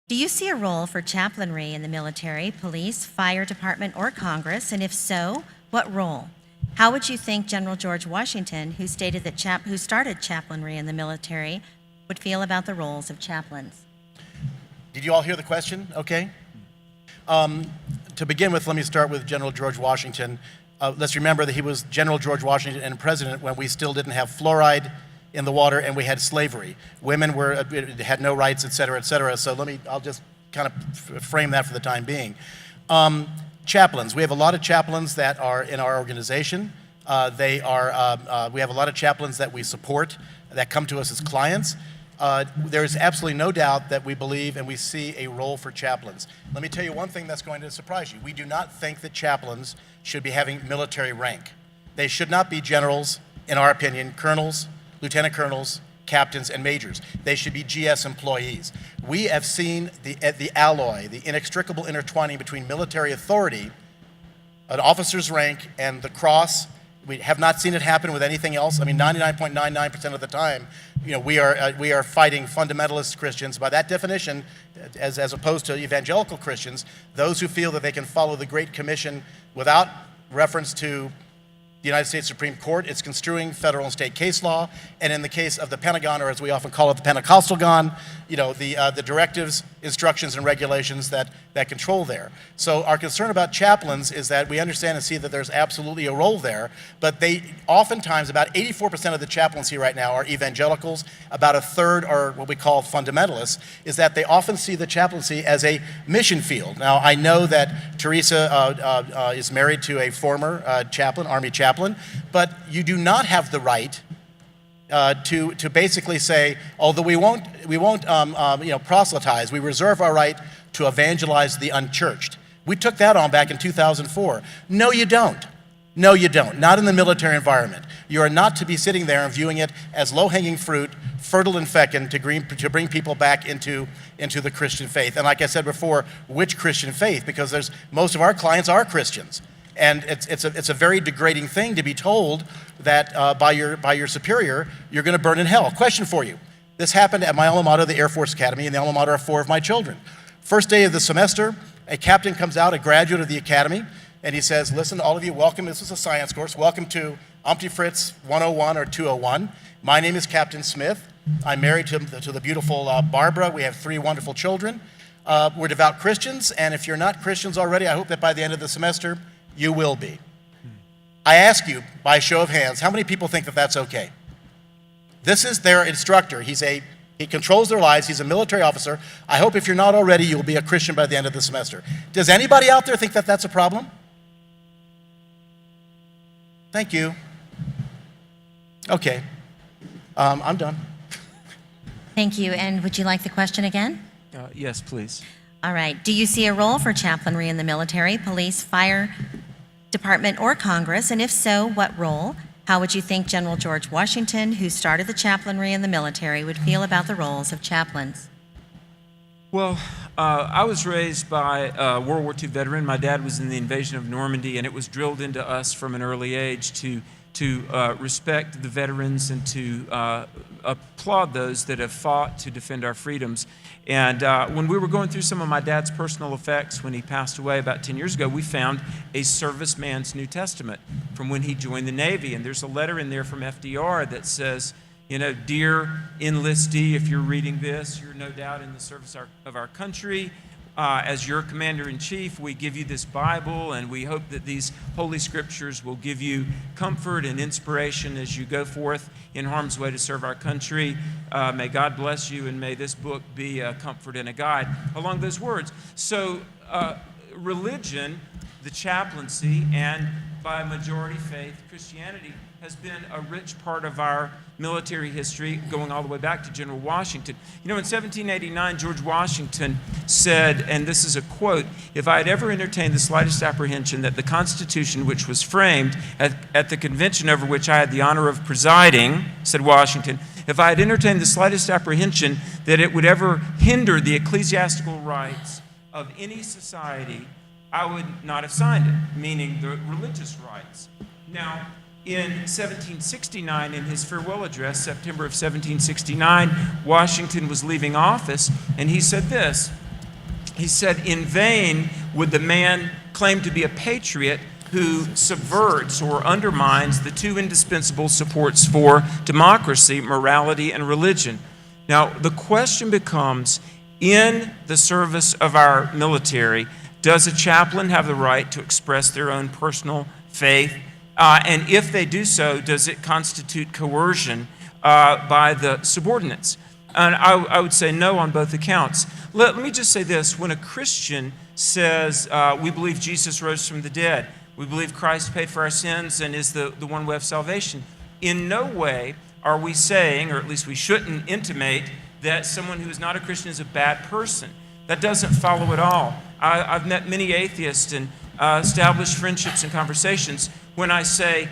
Do you see a role for chaplainry in the military, police, fire department, or Congress? And if so, what role? How would you think General George Washington, who started chaplainry in the military, would feel about the roles of chaplains? Did you all hear the question? Okay. To begin with, let me start with General George Washington. Let's remember that he was General George Washington and president when we still didn't have fluoride in the water and we had slavery. Women had no rights, et cetera, et cetera. So I'll just kind of frame that for the time being. Chaplains. We have a lot of chaplains that are in our organization. We have a lot of chaplains that we support that come to us as clients. There is absolutely no doubt that we believe and we see a role for chaplains. Let me tell you one thing that's going to surprise you. We do not think that chaplains should be having military rank. They should not be generals, in our opinion, colonels, lieutenant colonels, captains, and majors. They should be GS employees. We have seen the alloy, the inextricable intertwining between military authority, an officer's rank, and the cross. We have not seen it happen with anything else. I mean, 99.99% of the time, we are fighting fundamentalist Christians. By that definition, as opposed to evangelical Christians, those who feel that they can follow the Great Commission without reference to the United States Supreme Court. It's construing federal and state case law, and in the case of the Pentagon, or as we often call it, the Pentecostal-gon, the directives, instructions, and regulations that control there. So our concern about chaplains is that we understand and see that there's absolutely a role there, but they oftentimes, about 84% of the chaplains here right now are evangelicals, about a third are what we call fundamentalists, is that they often see the chaplaincy as a mission field. Now, I know that Theresa is married to a former chaplain, Army chaplain, but you do not have the right to basically say, although we won't proselytize, we reserve our right to evangelize the unchurched. We took that on back in 2004. No, you don't. No, you don't. Not in the military environment. You are not to be sitting there and viewing it as low-hanging fruit, fertile and fecund, to bring people back into the Christian faith. And like I said before, which Christian faith? Because most of our clients are Christians. And it's a very degrading thing to be told that by your superior, you're going to burn in hell. Question for you. This happened at my alma mater, the Air Force Academy, and the alma mater of 4 of my children. First day of the semester, a captain comes out, a graduate of the academy, and he says, listen, all of you, welcome. This is a science course. Welcome to Umpty Fritz 101 or 201. My name is Captain Smith. I'm married to the beautiful Barbara. We have 3 wonderful children. We're devout Christians, and if you're not Christians already, I hope that by the end of the semester, you will be. I ask you, by a show of hands, how many people think that that's okay? This is their instructor. He controls their lives. He's a military officer. I hope if you're not already, you'll be a Christian by the end of the semester. Does anybody out there think that that's a problem? Thank you. Okay. I'm done. Thank you. And would you like the question again? Yes, please. All right. Do you see a role for chaplainry in the military, police, fire department, or Congress? And if so, what role? How would you think General George Washington, who started the chaplainry in the military, would feel about the roles of chaplains? Well, I was raised by a World War II veteran. My dad was in the invasion of Normandy, and it was drilled into us from an early age to respect the veterans and to applaud those that have fought to defend our freedoms. And when we were going through some of my dad's personal effects when he passed away about 10 years ago, we found a serviceman's New Testament from when he joined the Navy. And there's a letter in there from FDR that says, dear enlistee, if you're reading this, you're no doubt in the service of our country. As your commander-in-chief, we give you this Bible, and we hope that these holy scriptures will give you comfort and inspiration as you go forth in harm's way to serve our country. May God bless you, and may this book be a comfort and a guide, along those words. So religion, the chaplaincy, and by majority faith, Christianity, has been a rich part of our military history, going all the way back to General Washington. In 1789, George Washington said, and this is a quote, "If I had ever entertained the slightest apprehension that the Constitution which was framed at the convention over which I had the honor of presiding," said Washington, "if I had entertained the slightest apprehension that it would ever hinder the ecclesiastical rights of any society, I would not have signed it," meaning the religious rights. Now, in 1769, in his farewell address, September of 1769, Washington was leaving office, and he said this, He said, in vain would the man claim to be a patriot who subverts or undermines the two indispensable supports for democracy, morality and religion. Now, the question becomes, in the service of our military, does a chaplain have the right to express their own personal faith? And if they do so, does it constitute coercion by the subordinates? And I would say no on both accounts. Let me just say this. When a Christian says, we believe Jesus rose from the dead, we believe Christ paid for our sins and is the one way of salvation, in no way are we saying, or at least we shouldn't intimate, that someone who is not a Christian is a bad person. That doesn't follow at all. I've met many atheists and established friendships and conversations when I say,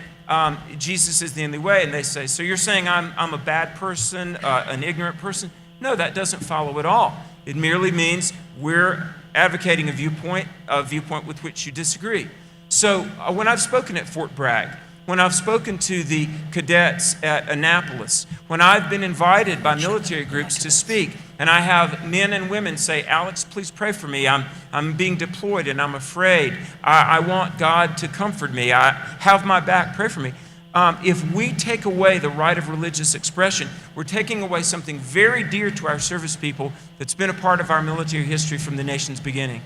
Jesus is the only way, and they say, so you're saying I'm a bad person, an ignorant person? No, that doesn't follow at all. It merely means we're advocating a viewpoint with which you disagree. So when I've spoken at Fort Bragg, when I've spoken to the cadets at Annapolis, when I've been invited by military groups to speak, and I have men and women say, Alex, please pray for me. I'm being deployed and I'm afraid. I want God to comfort me. I have my back. Pray for me. If we take away the right of religious expression, we're taking away something very dear to our service people that's been a part of our military history from the nation's beginning.